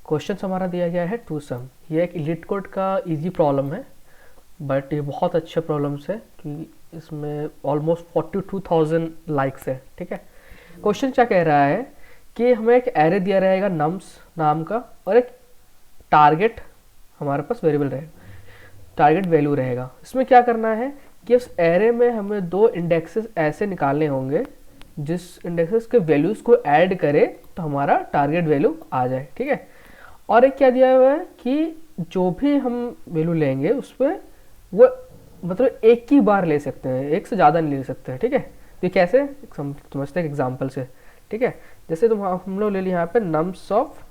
Question हमारा दिया गया है टू सम। ये एक इलीट कोड का इजी प्रॉब्लम है, बट ये बहुत अच्छे प्रॉब्लम्स है कि इसमें ऑलमोस्ट 42,000 लाइक्स है। ठीक है, क्वेश्चन क्या कह रहा है कि हमें एक एरे दिया रहेगा नम्स नाम का, और एक टारगेट हमारे पास वेरिएबल रहेगा, टारगेट वैल्यू रहेगा। इसमें क्या करना है कि उस एरे में हमें दो इंडेक्सेस ऐसे निकालने होंगे जिस इंडेक्सेस के वैल्यूज को ऐड करे तो हमारा टारगेट वैल्यू आ जाए। ठीक है, और एक क्या दिया हुआ है कि जो भी हम वैल्यू लेंगे उस पर वो मतलब एक ही बार ले सकते हैं, एक से ज़्यादा नहीं ले सकते हैं। ठीक है, तो कैसे समझते हैं एग्जाम्पल से। ठीक है, जैसे हम लोग ले लिया यहाँ पे नम्स ऑफ,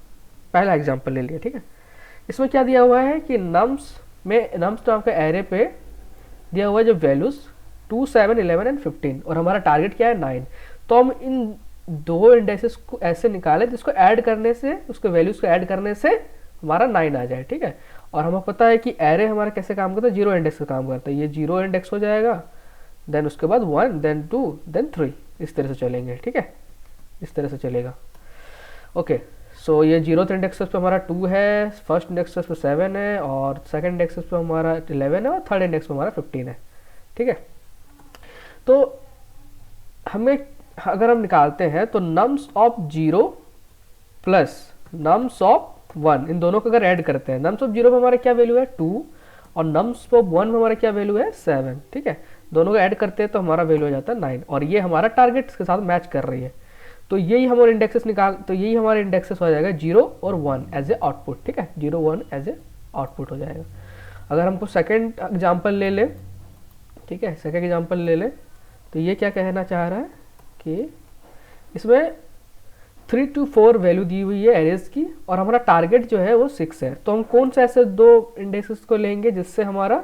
पहला एग्जाम्पल ले लिया। ठीक है, इसमें क्या दिया हुआ है कि नम्स में नम्स नाम का एरे पे दिया हुआ है जो वैल्यूज 2, 7, 11 एंड 15, और हमारा टारगेट क्या है 9। तो हम इन दो इंडेक्सेस को ऐसे निकालें जिसको ऐड करने से, उसके वैल्यूज को ऐड करने से हमारा 9 आ जाए। ठीक है, और हमें पता है कि एरे हमारा कैसे काम करता है, जीरो इंडेक्स का काम करता है। ये जीरो इंडेक्स हो जाएगा, देन उसके बाद 1, देन 2, देन 3, इस तरह से चलेंगे। ठीक है, इस तरह से चलेगा। ओके, सो ये जीरो इंडेक्स पे हमारा 2 है, फर्स्ट इंडेक्स पे 7 है, और सेकंड इंडेक्स पे हमारा 11 है, और थर्ड इंडेक्स पे हमारा 15 है। ठीक है, तो हमें अगर हम निकालते हैं तो nums of 0 plus nums of 1, इन दोनों को अगर ऐड करते हैं, नम्स ऑफ 0 में हमारा क्या वैल्यू है 2, और नम्स ऑफ 1 में हमारा क्या वैल्यू है 7। ठीक है, दोनों को ऐड करते हैं तो हमारा वैल्यू हो जाता है 9, और ये हमारा टारगेट के साथ मैच कर रही है। तो यही हमारे इंडेक्सेस तो यही हमारे इंडेक्सेस हो जाएगा 0 और 1 एज ए आउटपुट। ठीक है, 0, 1 एज ए आउटपुट हो जाएगा। अगर हमको सेकेंड एग्जाम्पल ले ले, ठीक है, सेकेंड एग्जाम्पल ले ले, तो ये क्या कहना चाह रहा है कि इसमें 3 to 4 वैल्यू दी हुई है एरेज की, और हमारा टारगेट जो है वो 6 है। तो हम कौन से ऐसे दो इंडेक्सेस को लेंगे जिससे हमारा,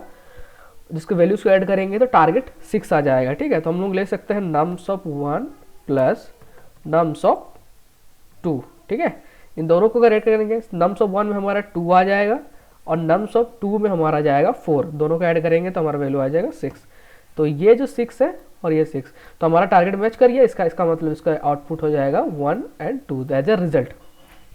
जिसके वैल्यूज को ऐड करेंगे तो टारगेट 6 आ जाएगा। ठीक है, तो हम लोग ले सकते हैं nums of 1 plus nums of 2। ठीक है, इन दोनों को अगर ऐड करेंगे, नम्स ऑफ 1 में हमारा 2 आ जाएगा, और नम्स ऑफ 2 में हमारा जाएगा 4, दोनों को ऐड करेंगे तो हमारा वैल्यू आ जाएगा 6। तो ये जो 6 है और ये 6, तो हमारा टारगेट मैच करिए, इसका मतलब इसका आउटपुट हो जाएगा 1 एंड 2 एज ए रिजल्ट।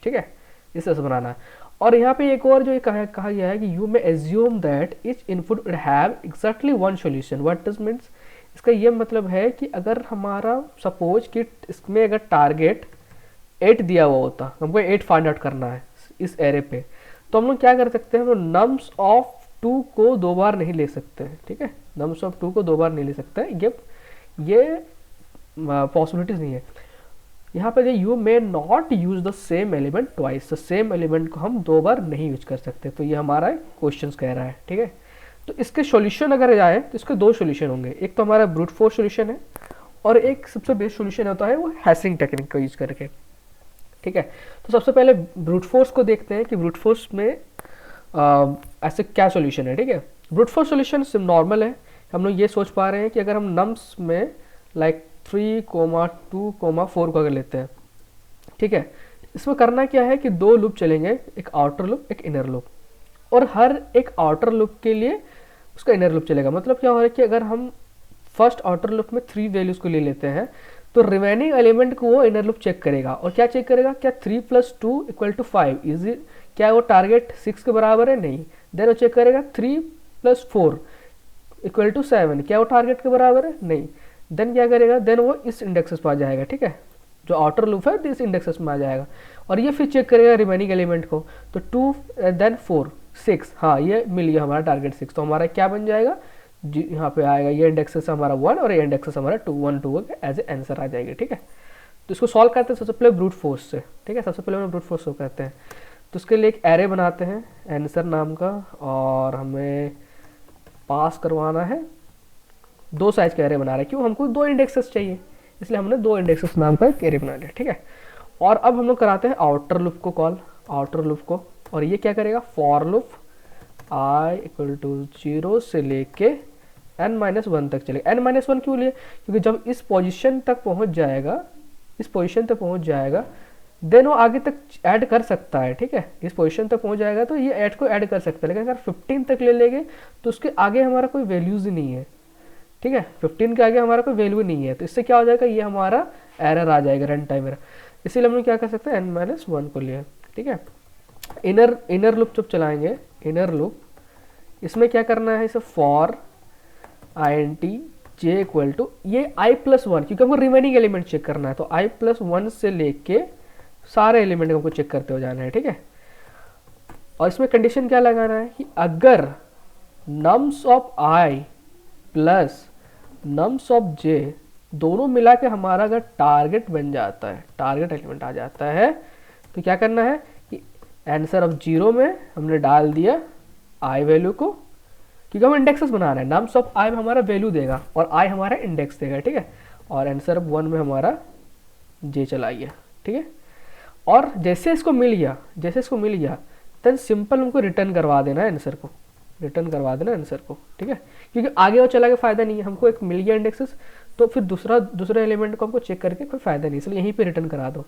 ठीक है, इस तरह से बनाना है। और यहाँ पे एक और जो कहा गया है कि you may assume that each input would have exactly one solution. What does means, इसका ये मतलब है कि अगर हमारा सपोज कि इसमें अगर टारगेट 8 दिया हुआ होता, हमको 8 फाइंड आउट करना है इस एरे पे, तो हम लोग क्या कर सकते हैं, हम लोग नम्स ऑफ 2 को 2 बार नहीं ले सकते हैं। ठीक है, नम्स ऑफ 2 को 2 बार नहीं ले सकते हैं, ये पॉसिबिलिटीज नहीं है। यहाँ पे you may not use the same element twice, the same element को हम 2 बार नहीं यूज कर सकते। तो ये हमारा क्वेश्चन कह रहा है। ठीक है, तो इसके सॉल्यूशन अगर जाए तो इसके 2 सॉल्यूशन होंगे। एक तो हमारा ब्रूट फोर्स सॉल्यूशन है, और एक सबसे बेस्ट सॉल्यूशन होता है वो हैशिंग टेक्निक का यूज करके। ठीक है, तो सबसे पहले ब्रूट फोर्स को देखते हैं कि ब्रूट फोर्स में ऐसे क्या सॉल्यूशन है। ठीक है, ब्रूट फोर्स सॉल्यूशन नॉर्मल है। हम लोग ये सोच पा रहे हैं कि अगर हम नम्स में लाइक 3, 2, 4 को अगर लेते हैं, ठीक है, इसमें करना क्या है कि 2 लूप चलेंगे, एक आउटर लूप, एक इनर लूप, और हर एक आउटर लूप के लिए उसका इनर लूप चलेगा। मतलब क्या हो रहा है कि अगर हम फर्स्ट आउटर लूप में 3 वैल्यूज को ले लेते हैं तो रिमेनिंग एलिमेंट को वो इनर लूप चेक करेगा, और क्या चेक करेगा, क्या 3 + 2 = 5, इज क्या वो टारगेट 6 के बराबर है, नहीं। देन वो चेक करेगा 3 + 4 = 7, क्या वो टारगेट के बराबर है, नहीं। देन क्या करेगा, देन वो इस इंडेक्सेस पर आ जाएगा। ठीक है, जो आउटर लूप है इस इंडेक्सेस में आ जाएगा, और ये फिर चेक करेगा रिमेनिंग एलिमेंट को, तो 2 देन 4 6, हाँ ये मिल गया हमारा टारगेट 6। तो हमारा क्या बन जाएगा, यहाँ पे आएगा ये इंडेक्सेस हमारा 1 और ये इंडेक्सेस हमारा 2, 1, 2 एज ए आंसर आ जाएगी। ठीक है, तो इसको सॉल्व करते हैं सबसे पहले ब्रूट फोर्स से। ठीक है, सबसे पहले हम ब्रूट फोर्स को करते हैं, तो उसके लिए एक एरे बनाते हैं आंसर नाम का, और हमें पास करवाना है 2 साइज का एरे बना रहे हैं, क्यों, हमको 2 इंडेक्सेस चाहिए, इसलिए हमने 2 इंडेक्सेस नाम का एक एरे बना लिया। ठीक है, और अब हम लोग कराते हैं आउटर लूप को कॉल, आउटर लूप को, और ये क्या करेगा, फॉर लूप i = 0 से लेके n-1 तक चलेगा। n-1 क्यों लिए, क्योंकि जब इस पोजीशन तक पहुंच जाएगा, इस पोजीशन तक पहुंच जाएगा, देन वो आगे तक ऐड कर सकता है। ठीक है, इस पोजीशन तक पहुंच जाएगा तो ये ऐड को ऐड कर सकता है, लेकिन अगर 15 तक ले लेंगे तो उसके आगे हमारा कोई वैल्यूज ही नहीं है। ठीक है, 15 के आगे हमारा कोई वैल्यू नहीं है, तो इससे क्या हो जाएगा, ये हमारा एरर आ जाएगा, रन टाइम एरर। इसीलिए हम लोग क्या कर सकते हैं, n-1 को लिया। ठीक है, इनर लूप जब चलाएंगे, इनर लूप, इसमें क्या करना है, इसे for int j equal to ये i+1, क्योंकि हमको रिमेनिंग एलिमेंट चेक करना है, तो i+1 से लेके सारे एलिमेंट हमको चेक करते हो जाना है, ठीक है। और इसमें कंडीशन क्या लगाना है कि अगर nums of i plus nums of j दोनों मिला के हमारा अगर टारगेट बन जाता है, टारगेट एलिमेंट आ जाता है, तो क्या करना है कि आंसर ऑफ 0 में हमने डाल दिया i वैल्यू को, क्योंकि हम इंडेक्सेस बना रहे हैं, नम्स ऑफ i में हमारा वैल्यू देगा और i हमारा इंडेक्स देगा, ठीक है। और आंसर ऑफ 1 में हमारा j चलाइए, ठीक है। और जैसे इसको मिल गया देन सिंपल हमको रिटर्न करवा देना है आंसर को, रिटर्न करवा देना आंसर को, ठीक है। क्योंकि आगे और चला के फायदा नहीं है, हमको एक मिल गया इंडेक्सेस, तो फिर दूसरे एलिमेंट को हमको चेक करके कोई फायदा नहीं, इसलिए यहीं पे रिटर्न करा दो।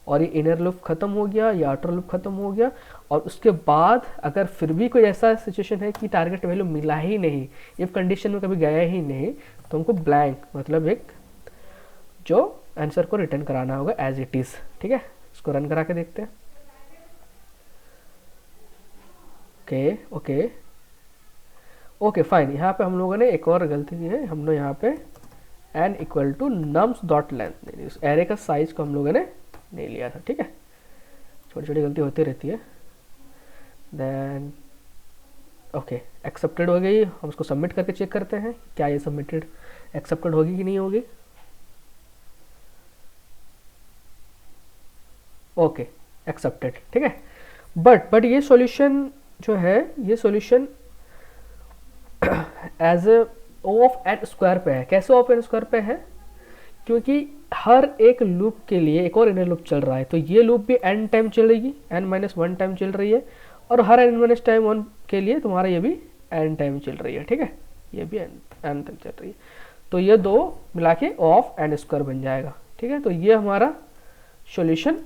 और ये इनर लूप खत्म हो गया, ये आउटर लूप खत्म हो गया। और उसके बाद अगर फिर भी कोई ऐसा सिचुएशन है कि टारगेट वैल्यू मिला ही नहीं, इफ कंडीशन में कभी गया ही नहीं, तो हमको ब्लैंक मतलब एक जो आंसर को रिटर्न कराना होगा एज इट इज, ठीक है। इसको रन करा के देखते हैं। Okay fine. यहाँ पे हम लोगों ने एक और गलती की है, हमने यहाँ पे n equal to nums dot length, उस एरे का साइज को हम लोगों ने नहीं लिया था, ठीक है। छोटी छोटी गलती होती रहती है। देन ओके एक्सेप्टेड हो गई, हम उसको सबमिट करके चेक करते हैं क्या ये सबमिटेड एक्सेप्टेड होगी कि नहीं होगी। ओके एक्सेप्टेड, ठीक है। बट ये सॉल्यूशन जो है, ये solution as O of n square पे है। कैसे ओ ऑफ एन स्क्वायर पे है? क्योंकि हर एक लूप के लिए एक और इनर लूप चल रहा है, तो ये लूप भी n टाइम चलेगी, n-1 टाइम चल रही है, और हर n-1 के लिए तुम्हारा ये भी n टाइम चल रही है, ठीक है। ये भी n तक चल रही है, तो ये दो मिला के ओ ऑफ एन स्क्वायर बन जाएगा, ठीक है। तो ये हमारा सॉल्यूशन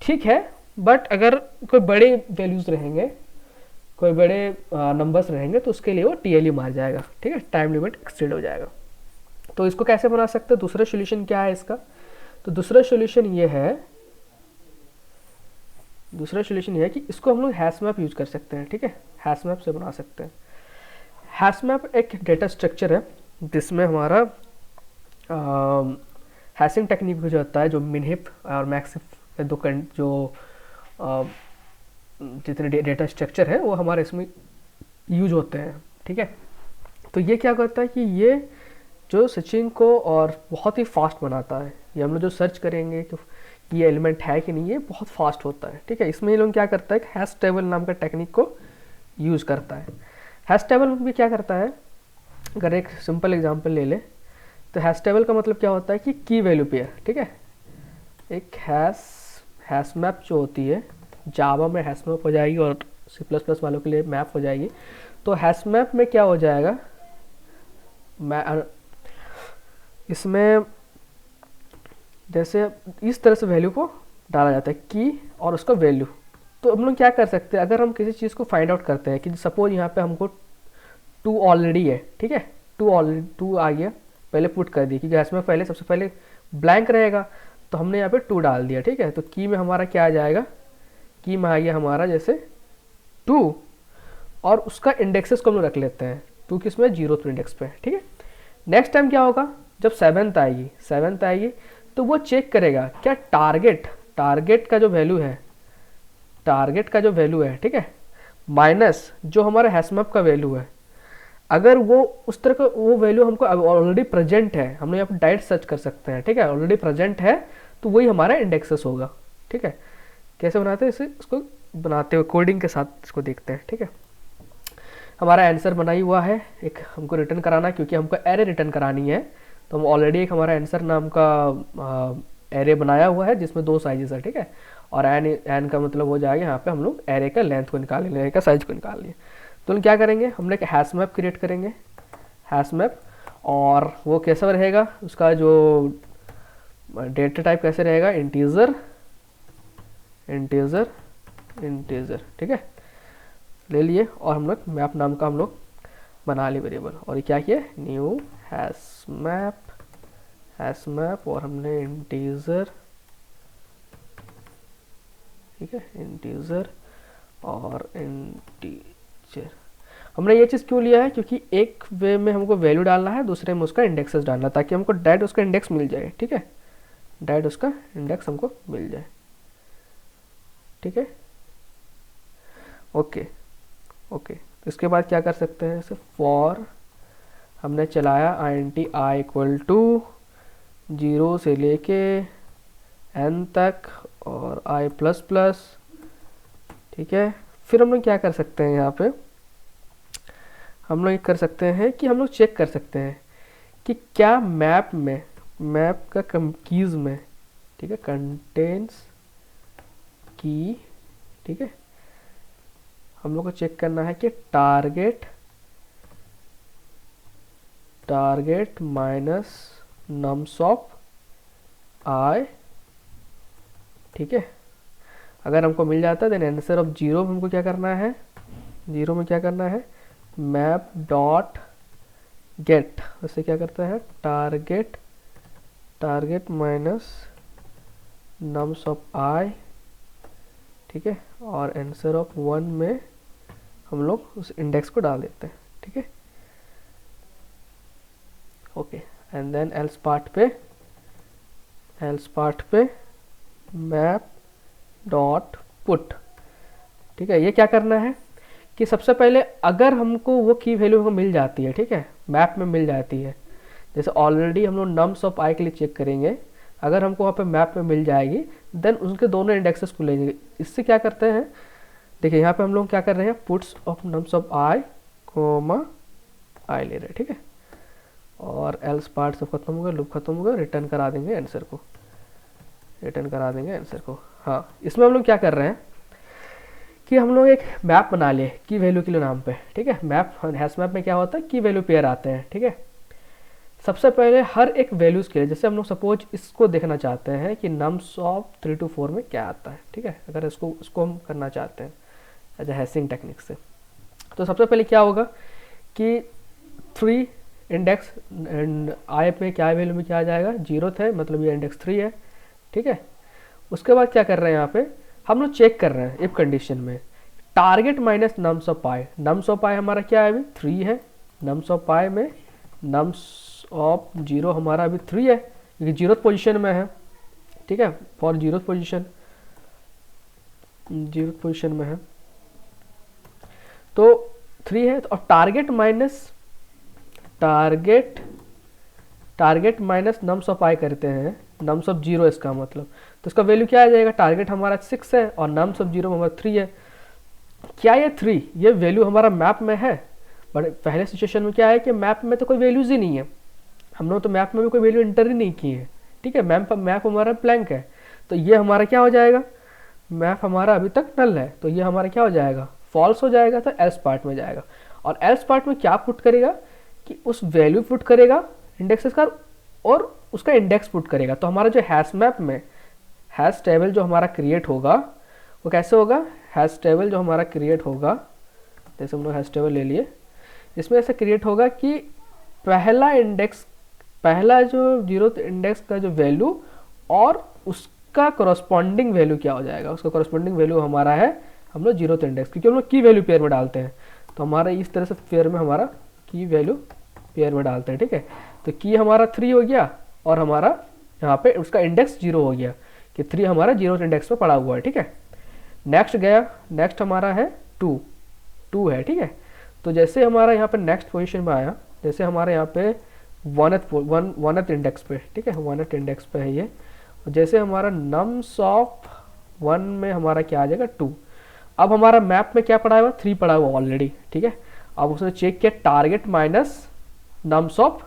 ठीक है। बट अगर कोई बड़े वैल्यूज रहेंगे, कोई बड़े नंबर्स रहेंगे, तो उसके लिए वो TLE मार जाएगा, ठीक है, टाइम लिमिट एक्सटेंड हो जाएगा। तो इसको कैसे बना सकते हैं? दूसरा सॉल्यूशन क्या है इसका? तो दूसरा सॉल्यूशन ये है कि इसको हम लोग हैश मैप यूज कर सकते हैं, ठीक है। हैश मैप से बना सकते हैं। हैश मैप एक डेटा स्ट्रक्चर है जिसमें हमारा हैशिंग टेक्निक जो होता है, जो मिनहिप और मैक्सिफ दो जो जितने डेटा स्ट्रक्चर है वो हमारे इसमें यूज होते हैं, ठीक है। तो ये क्या करता है कि ये जो सर्चिंग को और बहुत ही फास्ट बनाता है। ये हम लोग जो सर्च करेंगे कि ये एलिमेंट है कि नहीं, ये बहुत फास्ट होता है, ठीक है। इसमें ये लोग क्या करता है कि हैश टेबल नाम का टेक्निक को यूज करता है। हैश टेबल में भी क्या करता है, अगर एक सिंपल एग्जांपल ले ले, तो हैश टेबल का मतलब क्या होता है कि की वैल्यू पेयर, ठीक है। एक हैश मैप जो होती है, जावा में हैश मैप हो जाएगी और C++ वालों के लिए मैप हो जाएगी। तो हैश मैप में क्या हो जाएगा, इसमें जैसे इस तरह से वैल्यू को डाला जाता है, की और उसका वैल्यू। तो हम लोग क्या कर सकते हैं, अगर हम किसी चीज़ को फाइंड आउट करते हैं कि सपोज यहाँ पे हमको 2 ऑलरेडी है, ठीक है, 2 आ गया, पहले पुट कर दी, क्योंकि हैश मैप पहले सबसे पहले ब्लैंक रहेगा, तो हमने यहाँ पे 2 डाल दिया, ठीक है। तो की में हमारा क्या आ जाएगा, की में आ गया हमारा जैसे 2, और उसका इंडेक्सेस को हम लोग रख लेते हैं 2 किसमें, 0th इंडेक्स पे, ठीक है। नेक्स्ट टाइम क्या होगा, जब 7th आएगी तो वो चेक करेगा क्या टारगेट का जो वैल्यू है, ठीक है, माइनस जो हमारा हैश मैप का वैल्यू है। अगर वो उस तरह का वो वैल्यू हमको ऑलरेडी प्रेजेंट है, हम लोग यहाँ पर डायरेक्ट सर्च कर सकते हैं, ठीक है, ऑलरेडी प्रेजेंट है, तो वही हमारा इंडेक्सेस होगा, ठीक है। कैसे बनाते हैं इसे, इसको बनाते हुए कोडिंग के साथ इसको देखते हैं, ठीक है। हमारा आंसर बना ही हुआ है, एक हमको रिटर्न कराना है, क्योंकि हमको एरे रिटर्न करानी है, तो हम ऑलरेडी एक हमारा आंसर नाम का एरे बनाया हुआ है जिसमें 2 साइजेस है, ठीक है। और एन का मतलब हो जाएगा, यहाँ पे हम लोग एरे का लेंथ को निकाल लेंगे, एरे का साइज को निकाल लिए। तो हम क्या करेंगे, हमने एक हैश मैप क्रिएट करेंगे, हैश मैप, और वो कैसा रहेगा, उसका जो डेटा टाइप कैसे रहेगा, इंटीजर, ठीक है, ले लिए। और हम लोग मैप नाम का हम लोग बना लिए वेरिएबल, और ये क्या किया, न्यू हैश मैप, और हमने इंटीजर, ठीक है, इंटीजर और इंटीजर। हमने ये चीज़ क्यों लिया है, क्योंकि एक वे में हमको वैल्यू डालना है, दूसरे में उसका इंडेक्सेस डालना है, ताकि हमको डायरेक्ट उसका इंडेक्स मिल जाए। ठीक है, डायरेक्ट उसका इंडेक्स हमको मिल जाए। ठीक है, ओके ओके। इसके बाद क्या कर सकते हैं, जैसे फॉर हमने चलाया INT i इक्वल टू 0 से लेके n तक और i प्लस प्लस। ठीक है, फिर हम लोग क्या कर सकते हैं, यहाँ पे हम लोग कर सकते हैं कि हम लोग चेक कर सकते हैं कि क्या मैप में, मैप का कीज में, ठीक है, कंटेंट्स की, ठीक है, हम लोग को चेक करना है कि target minus nums of i, ठीक है, अगर हमको मिल जाता है देन आंसर ऑफ 0 में हमको क्या करना है, 0 में क्या करना है, मैप डॉट गेट, उससे क्या करता है, target minus nums of i, ठीक है, और आंसर ऑफ 1 में हम लोग उस इंडेक्स को डाल देते हैं। ठीक है, okay. And then else part पे मैप डॉट पुट। ठीक है, ये क्या करना है कि सबसे पहले अगर हमको वो की वैल्यू हमको मिल जाती है, ठीक है, मैप में मिल जाती है, जैसे ऑलरेडी हम लोग नम्स ऑफ i के लिए चेक करेंगे, अगर हमको वहाँ पे मैप में मिल जाएगी देन उनके दोनों इंडेक्सेस को ले जाएंगे। इससे क्या करते हैं, देखिए यहाँ पे हम लोग क्या कर रहे हैं, puts of nums of i comma i ले रहे हैं। ठीक है, और एल्स पार्ट सब खत्म होगा, लूप खत्म होगा, रिटर्न करा देंगे आंसर को, हाँ। इसमें हम लोग क्या कर रहे हैं कि हम लोग एक मैप बना लिए की वैल्यू के लिए नाम पे। ठीक है, मैप हैश मैप में क्या होता है, की वैल्यू पेयर आते हैं। ठीक है, सबसे पहले हर एक वैल्यूज के लिए, जैसे हम लोग सपोज इसको देखना चाहते हैं कि नम्स ऑफ 3 to 4 में क्या आता है। ठीक है, अगर इसको हम करना चाहते हैं एज ए हैशिंग टेक्निक से, तो सबसे पहले क्या होगा कि 3 इंडेक्स i पे क्या वैल्यू में क्या आ जाएगा, 0 थे, मतलब ये इंडेक्स 3 है। ठीक है, उसके बाद क्या कर रहे हैं, यहाँ पे हम लोग चेक कर रहे हैं इफ कंडीशन में target minus nums of i। Nums of i हमारा क्या है, अभी 3 है, नम्स ऑफ i में नम्स ऑफ 0 हमारा अभी 3 है, क्योंकि 0th पोजीशन में है। ठीक है, फॉर 0th पोजीशन में है, तो 3 है, और target minus nums of i करते हैं, नम्स ऑफ 0 इसका मतलब, तो इसका वैल्यू क्या आ जाएगा, टारगेट हमारा 6 है और नम्स ऑफ 0 हमारा 3 है। क्या ये 3 ये वैल्यू हमारा मैप में है, बट पहले सिचुएशन में क्या है कि मैप में तो कोई वैल्यूज ही नहीं है, हम लोग तो मैप में भी कोई वैल्यू एंटर ही नहीं की है। ठीक है, मैप हमारा ब्लैंक है, तो ये हमारा क्या हो जाएगा, मैप हमारा अभी तक नल है, तो ये हमारा क्या हो जाएगा, फॉल्स हो जाएगा, तो एल्स पार्ट में जाएगा। और एल्स पार्ट में क्या पुट करेगा कि उस वैल्यू पुट करेगा इंडेक्सेस का और उसका इंडेक्स पुट करेगा। तो हमारा जो हैश मैप में हैश टेबल जो हमारा क्रिएट होगा वो कैसे होगा, हैश टेबल जो हमारा क्रिएट होगा, जैसे हम लोग हैश टेबल ले लिए, इसमें ऐसे क्रिएट होगा कि पहला जो 0th इंडेक्स का जो वैल्यू और उसका करस्पॉन्डिंग वैल्यू क्या हो जाएगा, उसका करस्पॉन्डिंग वैल्यू हमारा है हम लोग 0th इंडेक्स, क्योंकि हम लोग की वैल्यू पेयर में डालते हैं, तो हमारा इस तरह से पेयर में हमारा की वैल्यू पेयर में डालते हैं। ठीक है, तो की हमारा 3 हो गया और हमारा यहाँ पे उसका इंडेक्स 0 हो गया, कि 3 हमारा 0th इंडेक्स पे पड़ा हुआ है। ठीक है, नेक्स्ट हमारा है 2 है। ठीक है, तो जैसे हमारा यहाँ पे नेक्स्ट पोजीशन में आया, जैसे हमारे यहाँ पे 1th इंडेक्स पे, ठीक है, 1th इंडेक्स पे है ये, और जैसे हमारा नम्स ऑफ 1 में हमारा क्या आ जाएगा 2। अब हमारा मैप में क्या पड़ा हुआ, 3 पड़ा हुआ ऑलरेडी। ठीक है, अब उसने चेक किया target minus nums of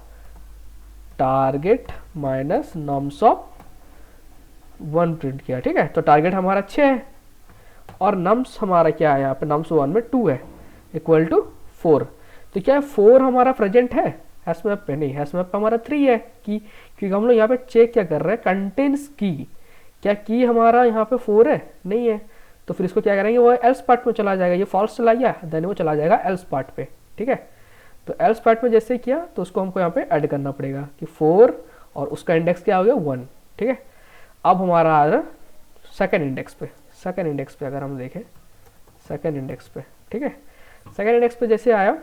1 print किया। ठीक है, तो टारगेट हमारा 6 है और नम्स हमारा क्या है, यहाँ पे नम्स 1 में 2 है, इक्वल टू 4। तो क्या है 4 हमारा प्रेजेंट है हैश मैप पे, नहीं, हैश मैप पे हमारा 3 है की, क्योंकि हम लोग यहाँ पे चेक क्या कर रहे हैं, कंटेंट्स की, क्या की हमारा यहाँ पे 4 है, नहीं है, तो फिर इसको क्या करेंगे, वो एल्स पार्ट में चला जाएगा, ये फॉल्स चला गया देन वो चला जाएगा एल्स पार्ट पे। ठीक है, तो एल्स पार्ट में जैसे किया तो उसको हमको यहाँ पे ऐड करना पड़ेगा कि 4 और उसका इंडेक्स क्या हो गया 1। ठीक है, अब हमारा आ रहा सेकंड इंडेक्स पे अगर हम देखें सेकेंड इंडेक्स पे, ठीक है। सेकेंड इंडेक्स पे जैसे आया,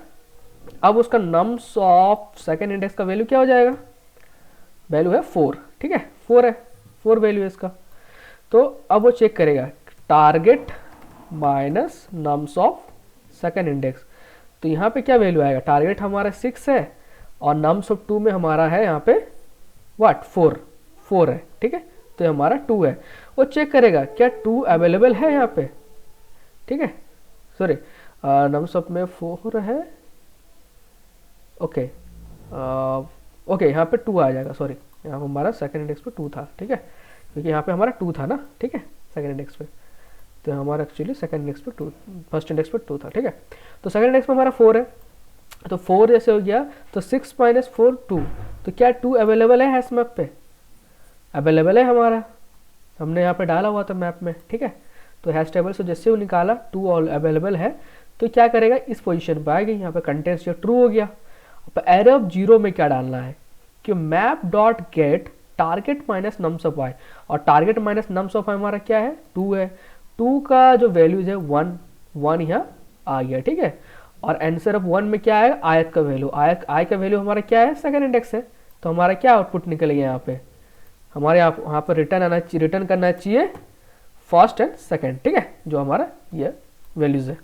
अब उसका नम्स ऑफ सेकेंड इंडेक्स का वैल्यू क्या हो जाएगा, वैल्यू है 4, ठीक है, 4 है, 4 वैल्यू है इसका। तो अब वो चेक करेगा target minus nums of second index. तो यहाँ पे क्या वैल्यू आएगा, टारगेट हमारा 6 है और नम्स ऑफ 2 में हमारा है यहाँ पे व्हाट 4 है, ठीक है। तो ये हमारा 2 है, वो चेक करेगा क्या 2 अवेलेबल है यहाँ पे, ठीक है, सॉरी नम्स ऑफ में 4 है, ओके ओके यहाँ पे 2 आ जाएगा, सॉरी यहाँ पे हमारा सेकेंड इंडेक्स पे 2 था, ठीक है, क्योंकि यहाँ पे हमारा 2 था ना, ठीक है, सेकेंड इंडेक्स पे। तो हमारा एक्चुअली सेकेंड इंडेक्स पे 2, फर्स्ट इंडेक्स पे 2 था, ठीक है। तो सेकेंड इंडेक्स पे हमारा 4 है, तो 4 जैसे हो गया तो 6 माइनस 4 2, तो क्या 2 अवेलेबल है हैश मैप पे, अवेलेबल है हमारा, हमने यहाँ पे डाला हुआ था मैप में, ठीक है। तो हैश टेबल से जैसे वो निकाला 2 ऑल अवेलेबल है, तो क्या करेगा इस पोजीशन पे आएगी, यहाँ पे कंटेंट्स ट्रू हो गया। अब एरे ऑफ 0 में क्या डालना है कि map dot get target minus nums of Y, और target minus nums of Y हमारा क्या है 2 है, 2 का जो वैल्यूज है 1 यहाँ आ गया, ठीक है। और आंसर ऑफ 1 में क्या है आयत का वैल्यू, आई का वैल्यू हमारा क्या है सेकेंड इंडेक्स है, तो हमारा क्या आउटपुट निकल गया यहाँ पे, हमारे यहाँ पर रिटर्न करना चाहिए फर्स्ट एंड सेकेंड, ठीक है, जो हमारा ये वैल्यूज है।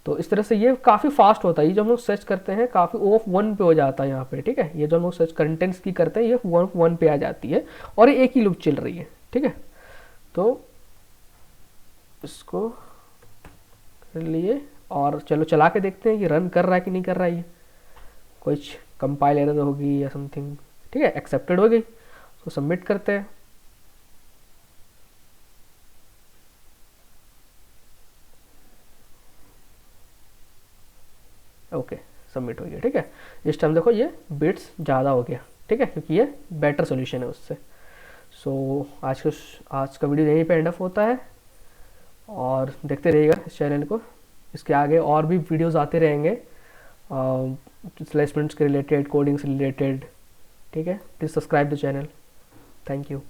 तो इस तरह से ये काफ़ी फास्ट होता है, ये जो हम लोग सर्च करते हैं काफ़ी ऑफ 1 पे हो जाता है यहाँ पे, ठीक है। ये जो हम लोग सर्च कंटेंट्स की करते हैं ये 1 पे आ जाती है और ये एक ही लूप चल रही है, ठीक है। तो इसको कर लिए और चलो चला के देखते हैं कि रन कर रहा है कि नहीं कर रहा है, ये कुछ कंपाइल एरर होगी या समथिंग, ठीक है, एक्सेप्टेड हो गई, तो सबमिट करते हैं। ओके सबमिट हो गया, ठीक है। इस टाइम देखो ये बिट्स ज़्यादा हो गया, ठीक है, क्योंकि ये बेटर सोल्यूशन है उससे। सो आज का वीडियो यहीं पे एंड ऑफ होता है, और देखते रहिएगा इस चैनल को, इसके आगे और भी वीडियोस आते रहेंगे प्लेसमेंट्स के रिलेटेड, कोडिंग से रिलेटेड, ठीक है। Please subscribe the channel, thank you.